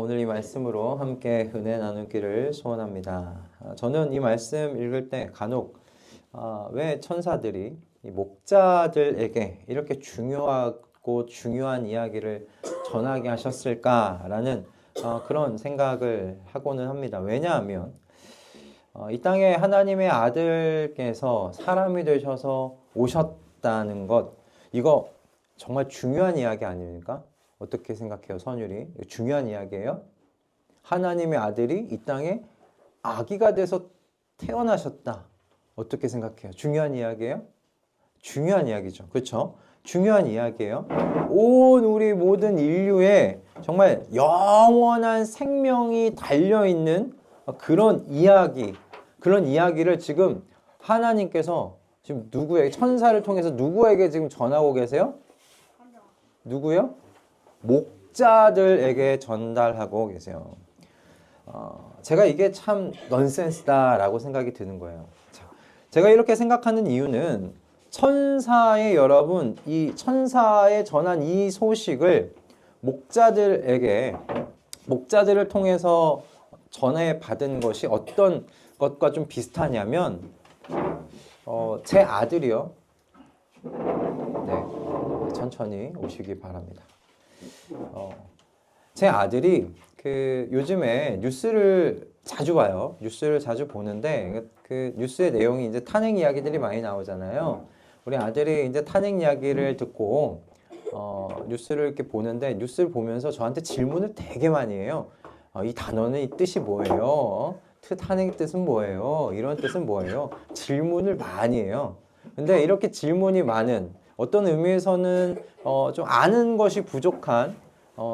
오늘 이 말씀으로 함께 은혜 나누기를 소원합니다. 저는 이 말씀 읽을 때 간혹 왜 천사들이 이 목자들에게 이렇게 중요하고 중요한 이야기를 전하게 하셨을까라는 그런 생각을 하고는 합니다. 왜냐하면 이 땅에 하나님의 아들께서 사람이 되셔서 오셨다는 것, 이거 정말 중요한 이야기 아닙니까? 어떻게 생각해요, 선율이? 중요한 이야기예요? 하나님의 아들이 이 땅에 아기가 돼서 태어나셨다. 어떻게 생각해요? 중요한 이야기예요? 중요한 이야기죠. 그렇죠? 중요한 이야기예요. 온 우리 모든 인류에 정말 영원한 생명이 달려있는 그런 이야기를 지금 하나님께서 지금 누구에게, 천사를 통해서 누구에게 지금 전하고 계세요? 누구요? 목자들에게 전달하고 계세요. 제가 이게 참 넌센스다라고 생각이 드는 거예요. 자, 제가 이렇게 생각하는 이유는 천사의 여러분, 이 천사에 전한 이 소식을 목자들을 통해서 전해받은 것이 어떤 것과 좀 비슷하냐면, 제 아들이요. 네, 천천히 오시기 바랍니다. 제 아들이 요즘에 뉴스를 자주 봐요. 뉴스를 자주 보는데 그 뉴스의 내용이 이제 탄핵 이야기들이 많이 나오잖아요. 우리 아들이 이제 탄핵 이야기를 듣고 뉴스를 이렇게 보는데 뉴스를 보면서 저한테 질문을 되게 많이 해요. 이 단어는 이 뜻이 뭐예요? 탄핵의 뜻은 뭐예요? 이런 뜻은 뭐예요? 질문을 많이 해요. 근데 이렇게 질문이 많은, 어떤 의미에서는 좀 아는 것이 부족한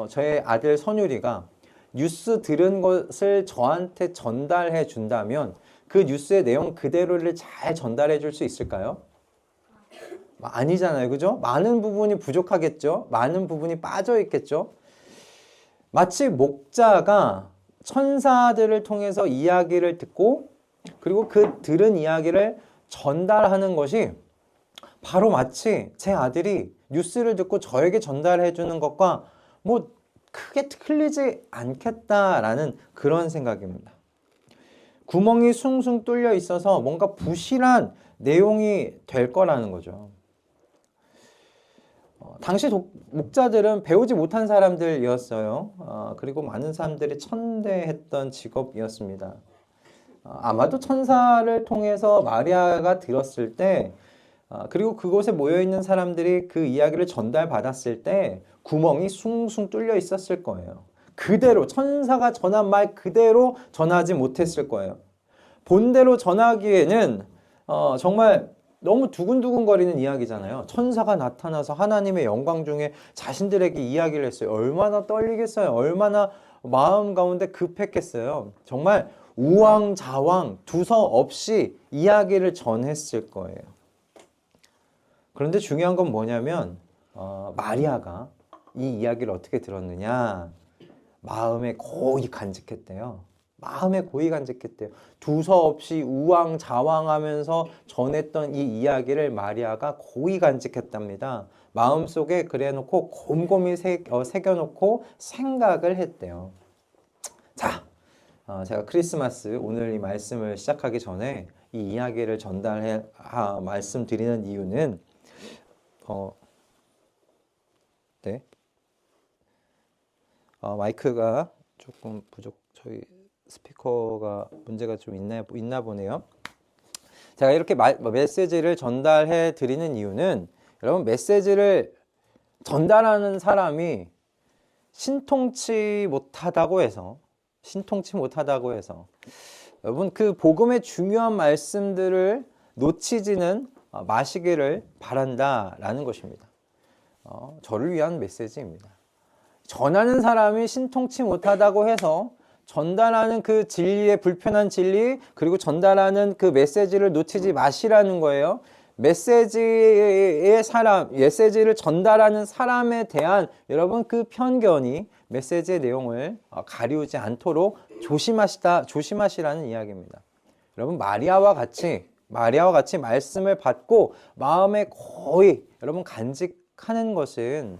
저의 아들 선율이가 뉴스 들은 것을 저한테 전달해 준다면 그 뉴스의 내용 그대로를 잘 전달해 줄 수 있을까요? 아니잖아요. 그죠? 많은 부분이 부족하겠죠? 많은 부분이 빠져 있겠죠? 마치 목자가 천사들을 통해서 이야기를 듣고 그리고 그 들은 이야기를 전달하는 것이 바로 마치 제 아들이 뉴스를 듣고 저에게 전달해 주는 것과 뭐 크게 틀리지 않겠다라는 그런 생각입니다. 구멍이 숭숭 뚫려 있어서 뭔가 부실한 내용이 될 거라는 거죠. 당시 목자들은 배우지 못한 사람들이었어요. 그리고 많은 사람들이 천대했던 직업이었습니다. 아마도 천사를 통해서 마리아가 들었을 때 그리고 그곳에 모여있는 사람들이 그 이야기를 전달받았을 때 구멍이 숭숭 뚫려 있었을 거예요. 그대로 천사가 전한 말 그대로 전하지 못했을 거예요. 본대로 전하기에는 정말 너무 두근두근거리는 이야기잖아요. 천사가 나타나서 하나님의 영광 중에 자신들에게 이야기를 했어요. 얼마나 떨리겠어요. 얼마나 마음 가운데 급했겠어요. 정말 우왕좌왕 두서없이 이야기를 전했을 거예요. 그런데 중요한 건 뭐냐면 마리아가 이 이야기를 어떻게 들었느냐, 마음에 고이 간직했대요. 마음에 고이 간직했대요. 두서없이 우왕좌왕하면서 전했던 이 이야기를 마리아가 고이 간직했답니다. 마음속에 그래놓고 곰곰이 새겨놓고 생각을 했대요. 자, 제가 크리스마스 오늘 이 말씀을 시작하기 전에 이 이야기를 말씀드리는 이유는 네. 마이크가 조금 저희 스피커가 문제가 좀 있나 보네요. 제가 이렇게 메시지를 전달해 드리는 이유는 여러분, 메시지를 전달하는 사람이 신통치 못하다고 해서 여러분, 그 복음의 중요한 말씀들을 놓치지는 마시기를 바란다라는 것입니다. 저를 위한 메시지입니다. 전하는 사람이 신통치 못하다고 해서 전달하는 그 진리의 불편한 진리, 그리고 전달하는 그 메시지를 놓치지 마시라는 거예요. 메시지를 전달하는 사람에 대한 여러분 그 편견이 메시지의 내용을 가리우지 않도록 조심하시라는 이야기입니다. 여러분, 마리아와 같이 말씀을 받고 마음에 고이 여러분 간직하는 것은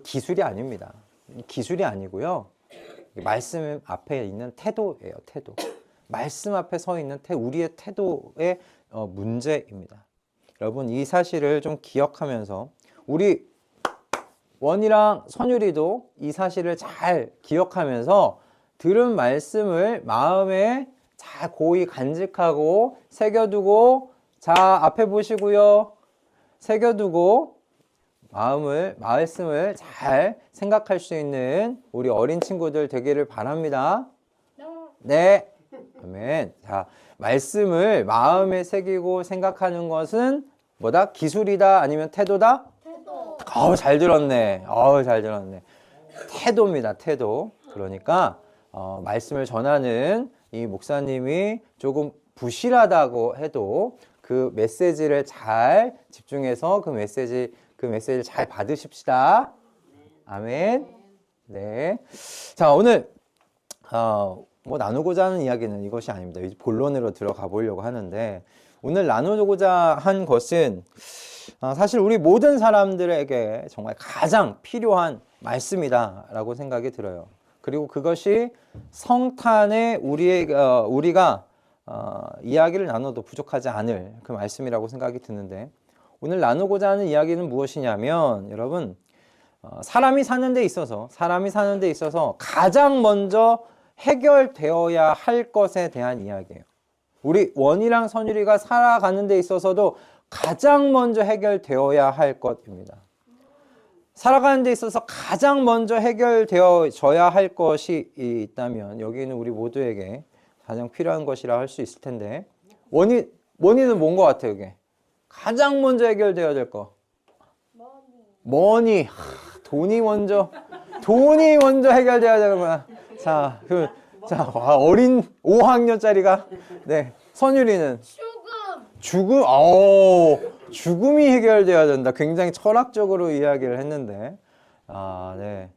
기술이 아닙니다. 기술이 아니고요. 말씀 앞에 있는 태도예요. 태도. 말씀 앞에 서 있는 우리의 태도의 문제입니다. 여러분 이 사실을 좀 기억하면서 우리 원이랑 선율이도 이 사실을 잘 기억하면서 들은 말씀을 마음에 잘 고이 간직하고 새겨두고 자 앞에 보시고요. 새겨두고 말씀을 잘 생각할 수 있는 우리 어린 친구들 되기를 바랍니다. 네. 아멘. 자, 말씀을 마음에 새기고 생각하는 것은 뭐다? 기술이다? 아니면 태도다? 태도. 잘 들었네. 잘 들었네. 태도입니다. 태도. 그러니까 말씀을 전하는 이 목사님이 조금 부실하다고 해도 그 메시지를 잘 집중해서 그 메시지를 잘 받으십시다. 아멘. 네. 자, 오늘 뭐 나누고자 하는 이야기는 이것이 아닙니다. 본론으로 들어가 보려고 하는데 오늘 나누고자 한 것은 사실 우리 모든 사람들에게 정말 가장 필요한 말씀이다라고 생각이 들어요. 그리고 그것이 성탄에 우리가 이야기를 나눠도 부족하지 않을 그 말씀이라고 생각이 드는데 오늘 나누고자 하는 이야기는 무엇이냐면 여러분 사람이 사는 데 있어서 가장 먼저 해결되어야 할 것에 대한 이야기예요. 우리 원이랑 선율이가 살아가는 데 있어서도 가장 먼저 해결되어야 할 것입니다. 살아가는 데 있어서 가장 먼저 해결되어져야 할 것이 있다면 여기는 우리 모두에게 가장 필요한 것이라 할 수 있을 텐데 원인은 뭔 것 같아요? 이게 가장 먼저 해결되어야 될 거 머니. 돈이 먼저 해결돼야 되는구나. 어린 5학년짜리가 네 선율이는 죽음이 해결돼야 된다. 굉장히 철학적으로 이야기를 했는데 네.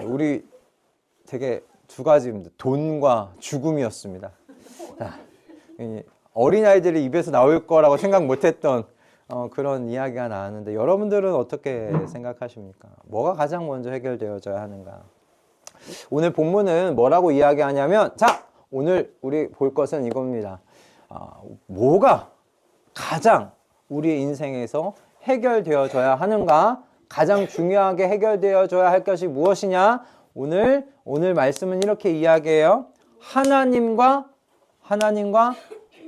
우리 되게 두 가지입니다. 돈과 죽음이었습니다. 자, 어린아이들이 입에서 나올 거라고 생각 못했던 그런 이야기가 나왔는데 여러분들은 어떻게 생각하십니까? 뭐가 가장 먼저 해결되어져야 하는가? 오늘 본문은 뭐라고 이야기하냐면 오늘 우리 볼 것은 이겁니다. 뭐가 가장 우리의 인생에서 해결되어져야 하는가? 가장 중요하게 해결되어져야 할 것이 무엇이냐? 오늘 말씀은 이렇게 이야기해요. 하나님과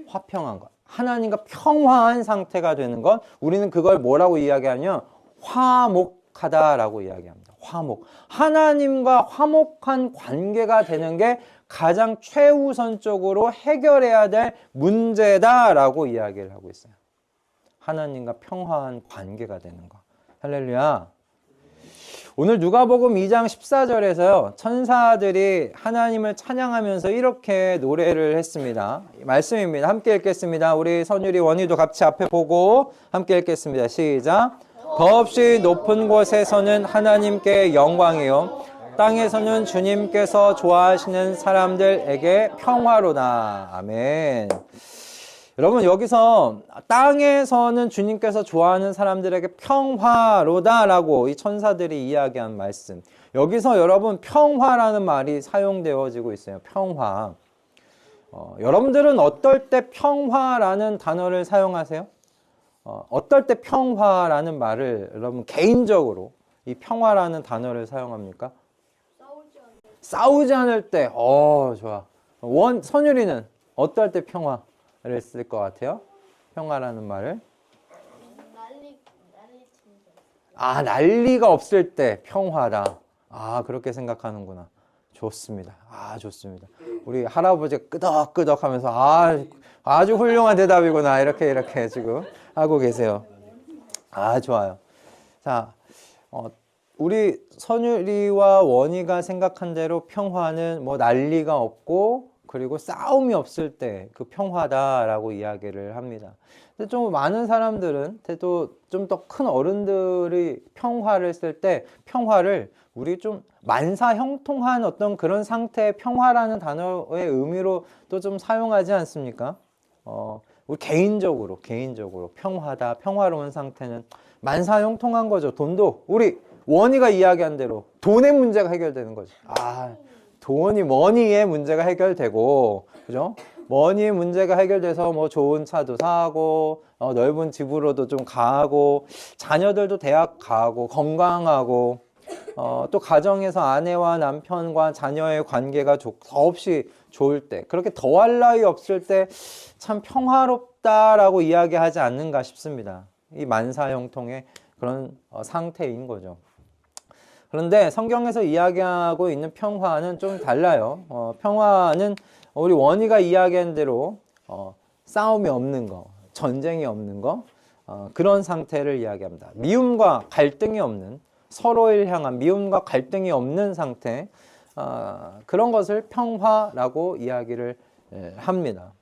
화평한 것. 하나님과 평화한 상태가 되는 것. 우리는 그걸 뭐라고 이야기하냐? 화목하다라고 이야기합니다. 화목. 하나님과 화목한 관계가 되는 게 가장 최우선적으로 해결해야 될 문제다라고 이야기를 하고 있어요. 하나님과 평화한 관계가 되는 것. 할렐루야. 오늘 누가복음 2장 14절에서요. 천사들이 하나님을 찬양하면서 이렇게 노래를 했습니다. 말씀입니다. 함께 읽겠습니다. 우리 선율이 원희도 같이 앞에 보고 함께 읽겠습니다. 시작. 더없이 높은 곳에서는 하나님께 영광이요 땅에서는 주님께서 좋아하시는 사람들에게 평화로다. 아멘. 여러분 여기서 땅에서는 주님께서 좋아하는 사람들에게 평화로다라고 이 천사들이 이야기한 말씀. 여기서 여러분 평화라는 말이 사용되어지고 있어요. 평화. 여러분들은 어떨 때 평화라는 단어를 사용하세요? 어떨 때 평화라는 말을 여러분 개인적으로 이 평화라는 단어를 사용합니까? 싸우지 않을 때. 좋아. 선율이는 어떨 때 평화를 쓸 것 같아요? 평화라는 말을. 난리가 없을 때 평화다. 그렇게 생각하는구나. 좋습니다. 좋습니다. 우리 할아버지가 끄덕끄덕 하면서 아주 훌륭한 대답이구나. 이렇게 지금 하고 계세요. 좋아요. 자, 우리 선율이와 원희가 생각한 대로 평화는 뭐 난리가 없고 그리고 싸움이 없을 때 그 평화다라고 이야기를 합니다. 근데 좀 많은 사람들은 또 좀 더 큰 어른들이 평화를 쓸 때 평화를 우리 좀 만사형통한 어떤 그런 상태의 평화라는 단어의 의미로 또 좀 사용하지 않습니까? 우리 개인적으로 평화다, 평화로운 상태는 만사형통한 거죠. 돈도 우리 원희가 이야기한 대로 돈의 문제가 해결되는 거죠. 머니의 문제가 해결되고, 그죠? 머니의 문제가 해결돼서 뭐 좋은 차도 사고, 넓은 집으로도 좀 가고, 자녀들도 대학 가고, 건강하고, 또 가정에서 아내와 남편과 자녀의 관계가 더없이 좋을 때, 그렇게 더할 나위 없을 때 참 평화롭다라고 이야기하지 않는가 싶습니다. 이 만사형통의 그런 상태인 거죠. 그런데 성경에서 이야기하고 있는 평화는 좀 달라요. 평화는 우리 원희가 이야기한 대로 싸움이 없는 거, 전쟁이 없는 거, 그런 상태를 이야기합니다. 미움과 갈등이 없는, 서로를 향한 미움과 갈등이 없는 상태, 그런 것을 평화라고 이야기를 합니다.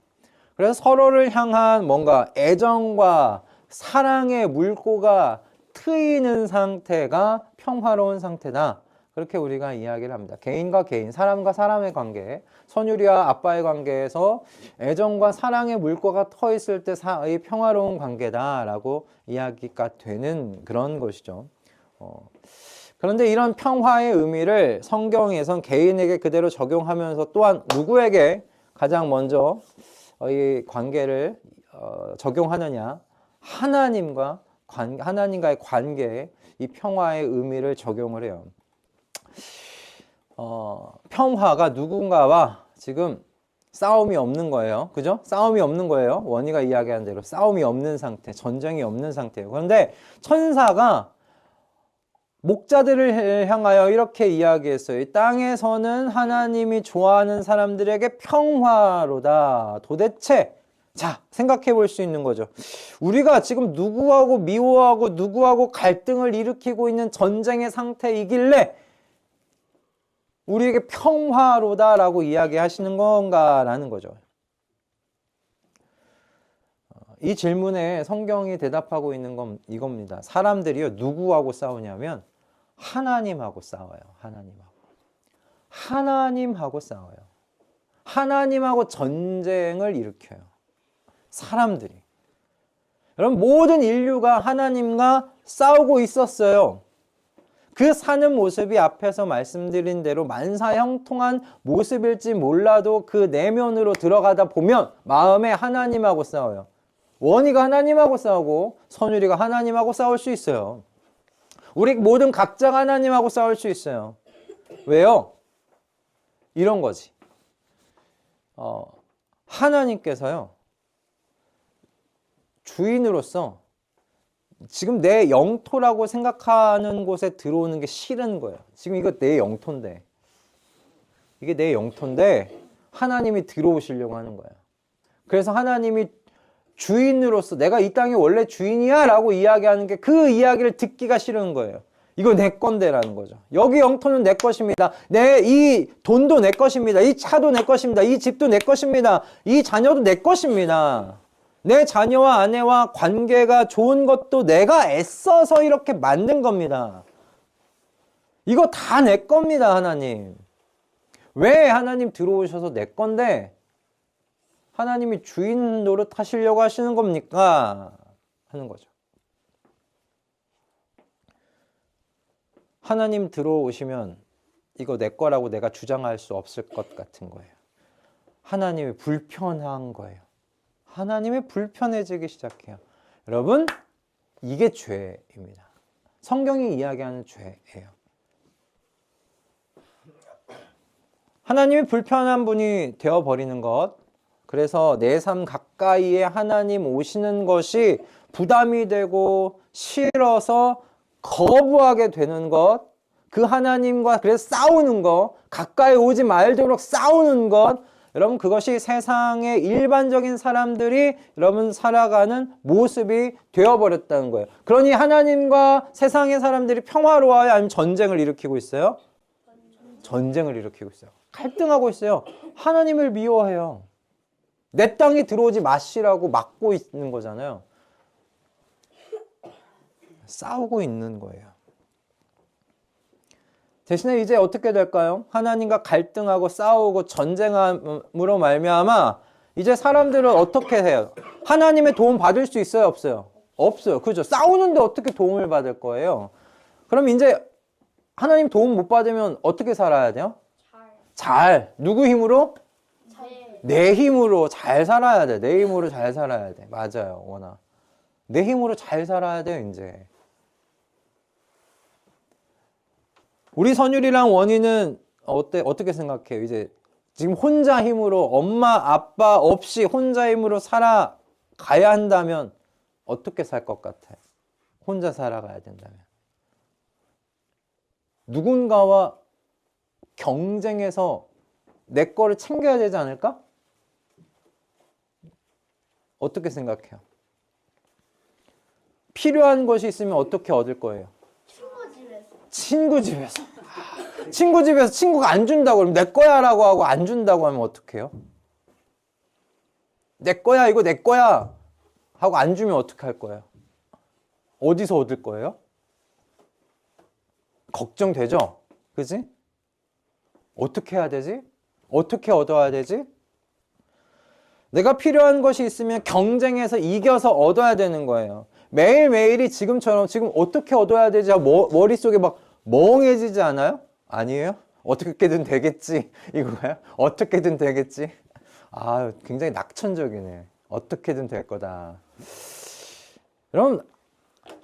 그래서 서로를 향한 뭔가 애정과 사랑의 물꼬가 트이는 상태가 평화로운 상태다. 그렇게 우리가 이야기를 합니다. 개인과 개인, 사람과 사람의 관계, 선율이와 아빠의 관계에서 애정과 사랑의 물꼬가 터 있을 때의 평화로운 관계다라고 이야기가 되는 그런 것이죠. 그런데 이런 평화의 의미를 성경에선 개인에게 그대로 적용하면서 또한 누구에게 가장 먼저 이 관계를 적용하느냐? 하나님과의 관계에 이 평화의 의미를 적용을 해요. 평화가 누군가와 지금 싸움이 없는 거예요. 그죠? 싸움이 없는 거예요. 원희가 이야기한 대로 싸움이 없는 상태, 전쟁이 없는 상태예요. 그런데 천사가 목자들을 향하여 이렇게 이야기했어요. 이 땅에서는 하나님이 좋아하는 사람들에게 평화로다. 도대체 자, 생각해 볼 수 있는 거죠. 우리가 지금 누구하고 미워하고 누구하고 갈등을 일으키고 있는 전쟁의 상태이길래 우리에게 평화로다라고 이야기하시는 건가라는 거죠. 이 질문에 성경이 대답하고 있는 건 이겁니다. 사람들이요, 누구하고 싸우냐면 하나님하고 싸워요. 하나님하고 싸워요. 하나님하고 전쟁을 일으켜요. 사람들이. 여러분, 모든 인류가 하나님과 싸우고 있었어요. 그 사는 모습이 앞에서 말씀드린 대로 만사형통한 모습일지 몰라도 그 내면으로 들어가다 보면 마음에 하나님하고 싸워요. 원희가 하나님하고 싸우고 선율이가 하나님하고 싸울 수 있어요. 우리 모든 각자가 하나님하고 싸울 수 있어요. 왜요? 이런 거지. 하나님께서요, 주인으로서 지금 내 영토라고 생각하는 곳에 들어오는 게 싫은 거예요. 지금 이거 내 영토인데, 이게 내 영토인데 하나님이 들어오시려고 하는 거예요. 그래서 하나님이 주인으로서 내가 이 땅의 원래 주인이야 라고 이야기하는 게 그 이야기를 듣기가 싫은 거예요. 이거 내 건데 라는 거죠. 여기 영토는 내 것입니다. 이 돈도 내 것입니다. 이 차도 내 것입니다. 이 집도 내 것입니다. 이 자녀도 내 것입니다. 내 자녀와 아내와 관계가 좋은 것도 내가 애써서 이렇게 만든 겁니다. 이거 다 내 겁니다, 하나님. 왜 하나님 들어오셔서 내 건데 하나님이 주인 노릇 하시려고 하시는 겁니까? 하는 거죠. 하나님 들어오시면 이거 내 거라고 내가 주장할 수 없을 것 같은 거예요. 하나님이 불편한 거예요. 하나님이 불편해지기 시작해요. 여러분, 이게 죄입니다. 성경이 이야기하는 죄예요. 하나님이 불편한 분이 되어버리는 것, 그래서 내 삶 가까이에 하나님 오시는 것이 부담이 되고 싫어서 거부하게 되는 것, 그 하나님과 그래서 싸우는 것, 가까이 오지 말도록 싸우는 것, 여러분, 그것이 세상의 일반적인 사람들이 여러분 살아가는 모습이 되어버렸다는 거예요. 그러니 하나님과 세상의 사람들이 평화로워요? 아니면 전쟁을 일으키고 있어요? 전쟁을 일으키고 있어요. 갈등하고 있어요. 하나님을 미워해요. 내 땅에 들어오지 마시라고 막고 있는 거잖아요. 싸우고 있는 거예요. 대신에 이제 어떻게 될까요? 하나님과 갈등하고 싸우고 전쟁함으로 말미암아 이제 사람들은 어떻게 해요? 하나님의 도움 받을 수 있어요? 없어요? 없어요. 그죠? 싸우는데 어떻게 도움을 받을 거예요? 그럼 이제 하나님 도움 못 받으면 어떻게 살아야 돼요? 잘. 누구 힘으로? 잘. 내 힘으로 잘 살아야 돼. 내 힘으로 잘 살아야 돼. 맞아요, 원아. 내 힘으로 잘 살아야 돼, 이제. 우리 선율이랑 원희는 어떻게 생각해요? 이제 지금 혼자 힘으로 엄마, 아빠 없이 혼자 힘으로 살아가야 한다면 어떻게 살 것 같아요? 혼자 살아가야 된다면. 누군가와 경쟁해서 내 거를 챙겨야 되지 않을까? 어떻게 생각해요? 필요한 것이 있으면 어떻게 얻을 거예요? 친구 집에서. 친구 집에서. 친구 집에서 친구가 안 준다고 그러면 내 거야 라고 하고 안 준다고 하면 어떡해요? 내 거야, 이거 내 거야 하고 안 주면 어떻게 할 거예요? 어디서 얻을 거예요? 걱정되죠? 그지? 어떻게 해야 되지? 어떻게 얻어야 되지? 내가 필요한 것이 있으면 경쟁해서 이겨서 얻어야 되는 거예요. 매일매일이 지금처럼 지금 어떻게 얻어야 되지? 머릿속에 막 멍해지지 않아요? 아니에요? 어떻게든 되겠지 이거예요? 어떻게든 되겠지? 아, 굉장히 낙천적이네. 어떻게든 될 거다. 그럼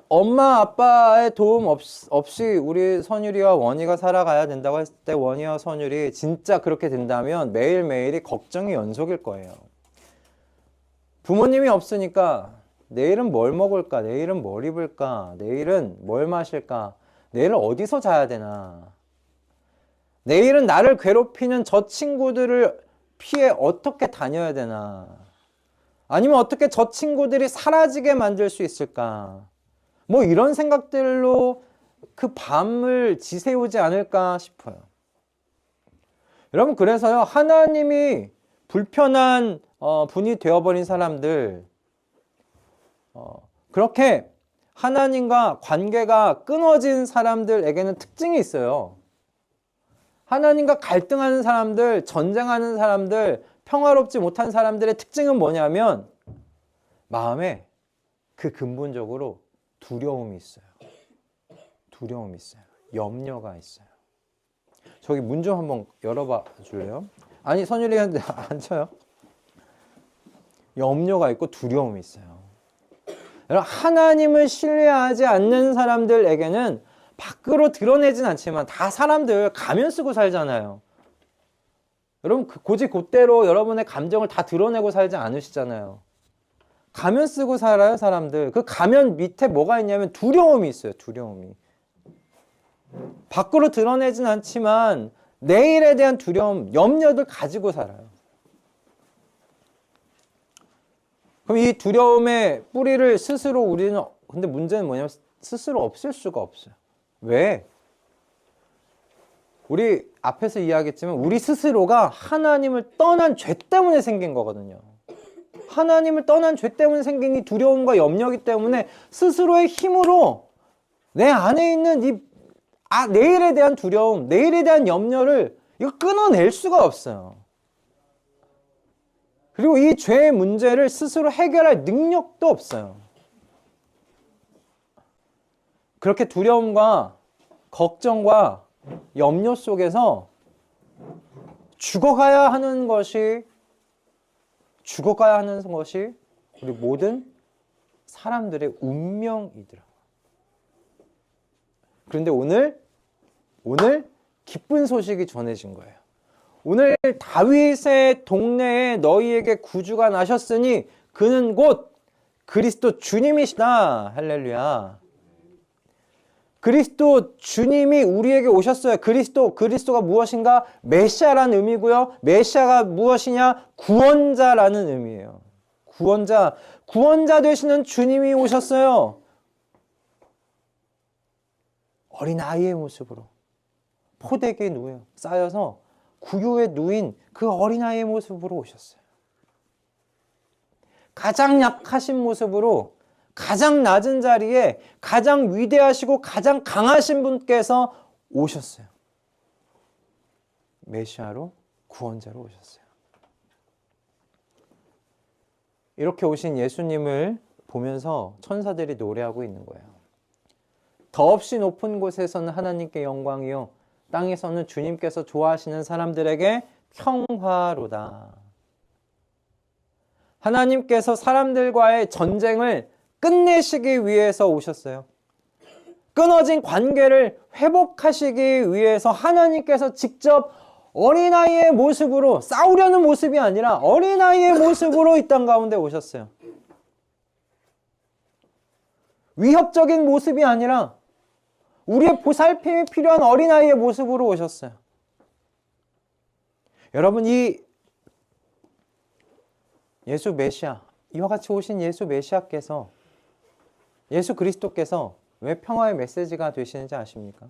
엄마 아빠의 도움 없이 우리 선율이와 원희가 살아가야 된다고 했을 때 원희와 선율이 진짜 그렇게 된다면 매일매일이 걱정의 연속일 거예요. 부모님이 없으니까 내일은 뭘 먹을까? 내일은 뭘 입을까? 내일은 뭘 마실까? 내일은 어디서 자야 되나? 내일은 나를 괴롭히는 저 친구들을 피해 어떻게 다녀야 되나? 아니면 어떻게 저 친구들이 사라지게 만들 수 있을까? 뭐 이런 생각들로 그 밤을 지새우지 않을까 싶어요. 여러분, 그래서요, 하나님이 불편한 분이 되어버린 사람들, 그렇게 하나님과 관계가 끊어진 사람들에게는 특징이 있어요. 하나님과 갈등하는 사람들, 전쟁하는 사람들, 평화롭지 못한 사람들의 특징은 뭐냐면 마음에 그 근본적으로 두려움이 있어요. 두려움이 있어요. 염려가 있어요. 저기 문 좀 한번 열어봐 줄래요? 아니, 선율이한테 앉혀요. 염려가 있고 두려움이 있어요. 여러분, 하나님을 신뢰하지 않는 사람들에게는 밖으로 드러내진 않지만 다 사람들 가면 쓰고 살잖아요. 여러분, 곧대로 여러분의 감정을 다 드러내고 살지 않으시잖아요. 가면 쓰고 살아요, 사람들. 그 가면 밑에 뭐가 있냐면 두려움이 있어요, 두려움이. 밖으로 드러내진 않지만 내일에 대한 두려움, 염려들 가지고 살아요. 그럼 이 두려움의 뿌리를 스스로 우리는, 근데 문제는 뭐냐면 스스로 없앨 수가 없어요. 왜? 우리 앞에서 이야기했지만 우리 스스로가 하나님을 떠난 죄 때문에 생긴 거거든요. 하나님을 떠난 죄 때문에 생긴 이 두려움과 염려이기 때문에 스스로의 힘으로 내 안에 있는 내일에 대한 두려움, 내일에 대한 염려를 이거 끊어낼 수가 없어요. 그리고 이 죄의 문제를 스스로 해결할 능력도 없어요. 그렇게 두려움과 걱정과 염려 속에서 죽어가야 하는 것이 우리 모든 사람들의 운명이더라고요. 그런데 오늘 기쁜 소식이 전해진 거예요. 오늘 다윗의 동네에 너희에게 구주가 나셨으니 그는 곧 그리스도 주님이시다. 할렐루야. 그리스도 주님이 우리에게 오셨어요. 그리스도가 무엇인가? 메시아라는 의미고요. 메시아가 무엇이냐? 구원자라는 의미예요. 구원자 되시는 주님이 오셨어요. 어린아이의 모습으로 포대기에 쌓여서 구유에 누인 그 어린아이의 모습으로 오셨어요. 가장 약하신 모습으로 가장 낮은 자리에 가장 위대하시고 가장 강하신 분께서 오셨어요. 메시아로, 구원자로 오셨어요. 이렇게 오신 예수님을 보면서 천사들이 노래하고 있는 거예요. 더없이 높은 곳에서는 하나님께 영광이요 땅에서는 주님께서 좋아하시는 사람들에게 평화로다. 하나님께서 사람들과의 전쟁을 끝내시기 위해서 오셨어요. 끊어진 관계를 회복하시기 위해서 하나님께서 직접 어린아이의 모습으로, 싸우려는 모습이 아니라 어린아이의 모습으로 이 땅 가운데 오셨어요. 위협적인 모습이 아니라 우리의 보살핌이 필요한 어린아이의 모습으로 오셨어요. 여러분, 이 예수 메시아, 이와 같이 오신 예수 메시아께서, 예수 그리스도께서 왜 평화의 메시지가 되시는지 아십니까?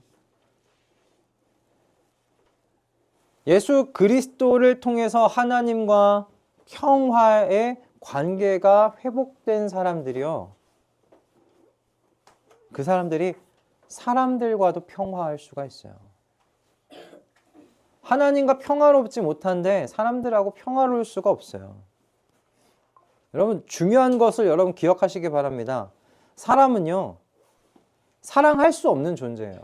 예수 그리스도를 통해서 하나님과 평화의 관계가 회복된 사람들이요, 그 사람들이 사람들과도 평화할 수가 있어요. 하나님과 평화롭지 못한데 사람들하고 평화로울 수가 없어요. 여러분, 중요한 것을 여러분 기억하시기 바랍니다. 사람은요, 사랑할 수 없는 존재예요.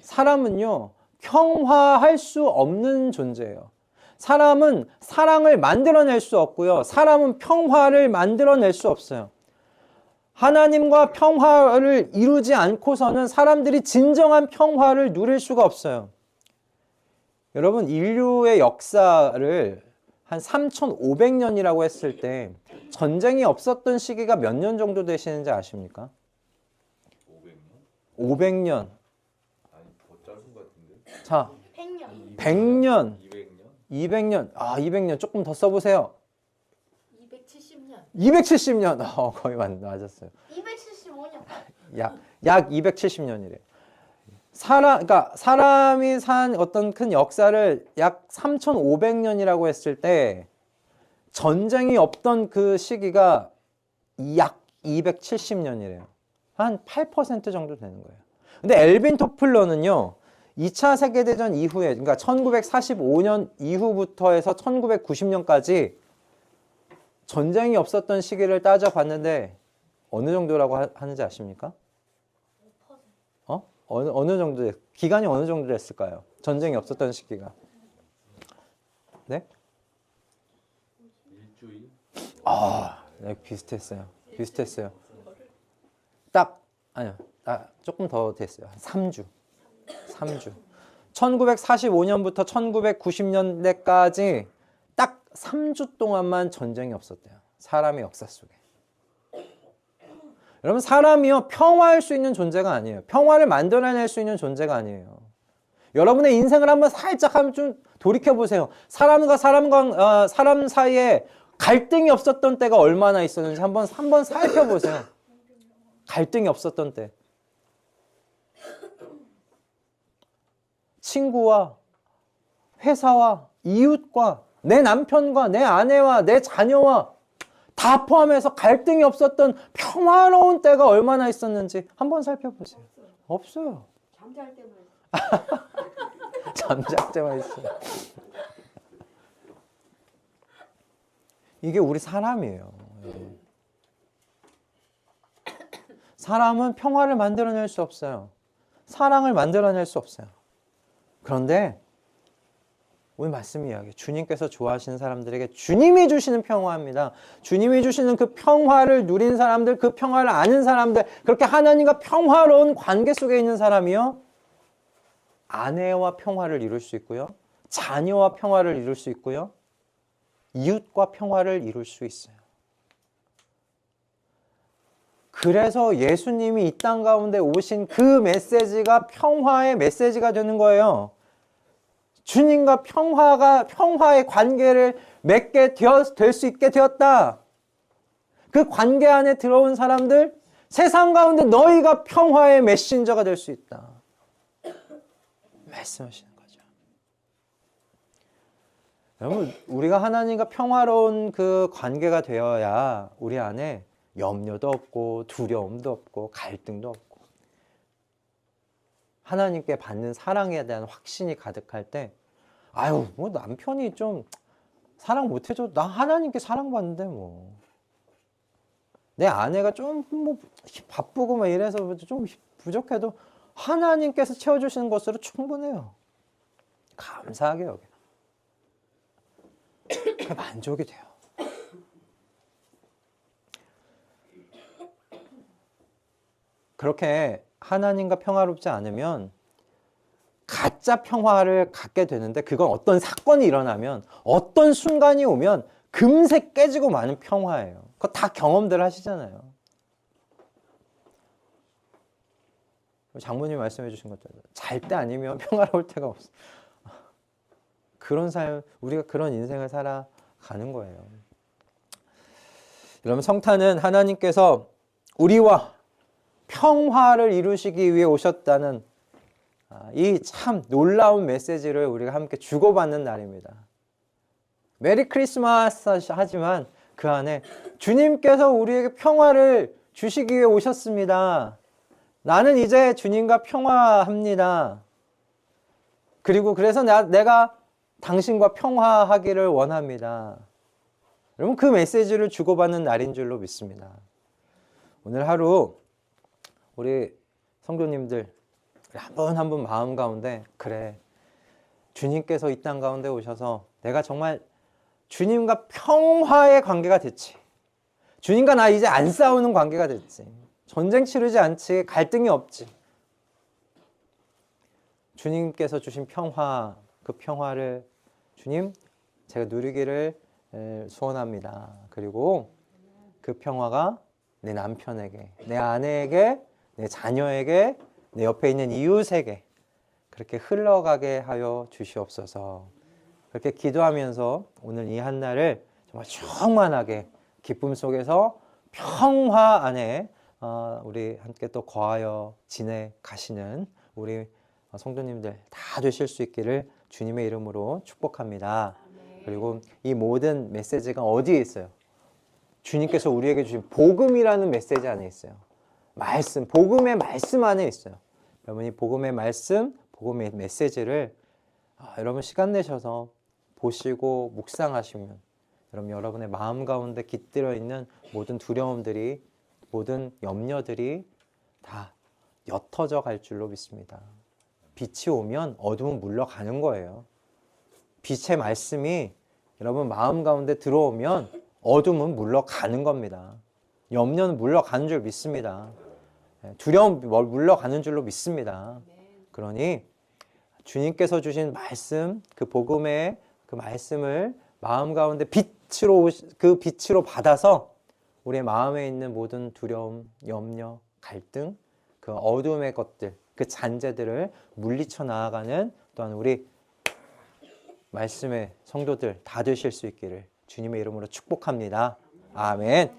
사람은요, 평화할 수 없는 존재예요. 사람은 사랑을 만들어낼 수 없고요. 사람은 평화를 만들어낼 수 없어요. 하나님과 평화를 이루지 않고서는 사람들이 진정한 평화를 누릴 수가 없어요. 여러분, 인류의 역사를 한 3,500년이라고 했을 때 전쟁이 없었던 시기가 몇 년 정도 되시는지 아십니까? 500년? 500년. 아니 더 짧은 것 같은데. 자, 100년. 100년. 200년? 200년. 아, 200년. 조금 더 써보세요. 270년. 270년. 거의 맞았어요. 275년. 약 270년이래. 그러니까 사람이 산 어떤 큰 역사를 약 3,500년이라고 했을 때 전쟁이 없던 그 시기가 약 270년이래요. 한 8% 정도 되는 거예요. 근데 엘빈 토플러는요, 2차 세계대전 이후에, 그러니까 1945년 이후부터 해서 1990년까지 전쟁이 없었던 시기를 따져봤는데 어느 정도라고 하는지 아십니까? 어느 정도, 기간이 어느 정도 됐을까요? 전쟁이 없었던 시기가. 네? 일주일? 네, 비슷했어요. 아니요. 조금 더 됐어요. 3주. 1945년부터 1990년대까지 딱 3주 동안만 전쟁이 없었대요. 사람의 역사 속에. 여러분, 사람이요, 평화할 수 있는 존재가 아니에요. 평화를 만들어낼 수 있는 존재가 아니에요. 여러분의 인생을 한번 살짝 좀 돌이켜보세요. 사람 사이에 갈등이 없었던 때가 얼마나 있었는지 한번 살펴보세요. 갈등이 없었던 때. 친구와, 회사와, 이웃과, 내 남편과, 내 아내와, 내 자녀와 다 포함해서 갈등이 없었던 평화로운 때가 얼마나 있었는지 한번 살펴보세요. 없어요. 잠잘 때만. 잠잘 때만 있어요. 이게 우리 사람이에요. 사람은 평화를 만들어낼 수 없어요. 사랑을 만들어낼 수 없어요. 그런데 오늘 말씀 이야기, 주님께서 좋아하시는 사람들에게 주님이 주시는 평화입니다. 주님이 주시는 그 평화를 누린 사람들, 그 평화를 아는 사람들, 그렇게 하나님과 평화로운 관계 속에 있는 사람이요, 아내와 평화를 이룰 수 있고요, 자녀와 평화를 이룰 수 있고요, 이웃과 평화를 이룰 수 있어요. 그래서 예수님이 이 땅 가운데 오신 그 메시지가 평화의 메시지가 되는 거예요. 주님과 평화의 관계를 맺게 될 수 있게 되었다. 그 관계 안에 들어온 사람들, 세상 가운데 너희가 평화의 메신저가 될 수 있다. 말씀하시는 거죠. 여러분, 우리가 하나님과 평화로운 그 관계가 되어야 우리 안에 염려도 없고 두려움도 없고 갈등도 없고 하나님께 받는 사랑에 대한 확신이 가득할 때, 뭐 남편이 좀 사랑 못해줘, 나 하나님께 사랑받는데 뭐. 내 아내가 좀 뭐 바쁘고 막 이래서 좀 부족해도 하나님께서 채워주시는 것으로 충분해요. 감사하게 여겨. 그게 만족이 돼요. 그렇게 하나님과 평화롭지 않으면 가짜 평화를 갖게 되는데, 그건 어떤 사건이 일어나면, 어떤 순간이 오면 금세 깨지고 마는 평화예요. 그거 다 경험들 하시잖아요. 장모님 말씀해 주신 것처럼 잘 때 아니면 평화로울 때가 없어. 그런 삶, 우리가 그런 인생을 살아가는 거예요. 여러분, 성탄은 하나님께서 우리와 평화를 이루시기 위해 오셨다는 이 참 놀라운 메시지를 우리가 함께 주고받는 날입니다. 메리 크리스마스 하지만 그 안에 주님께서 우리에게 평화를 주시기 위해 오셨습니다. 나는 이제 주님과 평화합니다. 그리고 그래서 내가 당신과 평화하기를 원합니다. 여러분, 그 메시지를 주고받는 날인 줄로 믿습니다. 오늘 하루 우리 성도님들 한 분 한 분 마음 가운데, 그래, 주님께서 이 땅 가운데 오셔서 내가 정말 주님과 평화의 관계가 됐지. 주님과 나 이제 안 싸우는 관계가 됐지. 전쟁 치르지 않지. 갈등이 없지. 주님께서 주신 평화, 그 평화를 주님, 제가 누리기를 소원합니다. 그리고 그 평화가 내 남편에게, 내 아내에게, 내 자녀에게, 내 옆에 있는 이웃에게 그렇게 흘러가게 하여 주시옵소서. 그렇게 기도하면서 오늘 이 한날을 정말 충만하게 기쁨 속에서 평화 안에 우리 함께 또 거하여 지내가시는 우리 성도님들 다 되실 수 있기를 주님의 이름으로 축복합니다. 그리고 이 모든 메시지가 어디에 있어요? 주님께서 우리에게 주신 복음이라는 메시지 안에 있어요. 말씀, 복음의 말씀 안에 있어요. 여러분이 복음의 말씀, 복음의 메시지를 여러분 시간 내셔서 보시고 묵상하시면 여러분의 마음 가운데 깃들어 있는 모든 두려움들이, 모든 염려들이 다 옅어져 갈 줄로 믿습니다. 빛이 오면 어둠은 물러가는 거예요. 빛의 말씀이 여러분 마음 가운데 들어오면 어둠은 물러가는 겁니다. 염려는 물러가는 줄 믿습니다. 두려움 물러가는 줄로 믿습니다. 그러니 주님께서 주신 말씀, 그 복음의 그 말씀을 마음 가운데 그 빛으로 받아서 우리의 마음에 있는 모든 두려움, 염려, 갈등, 그 어둠의 것들, 그 잔재들을 물리쳐 나아가는 또한 우리 말씀의 성도들 다 되실 수 있기를 주님의 이름으로 축복합니다. 아멘.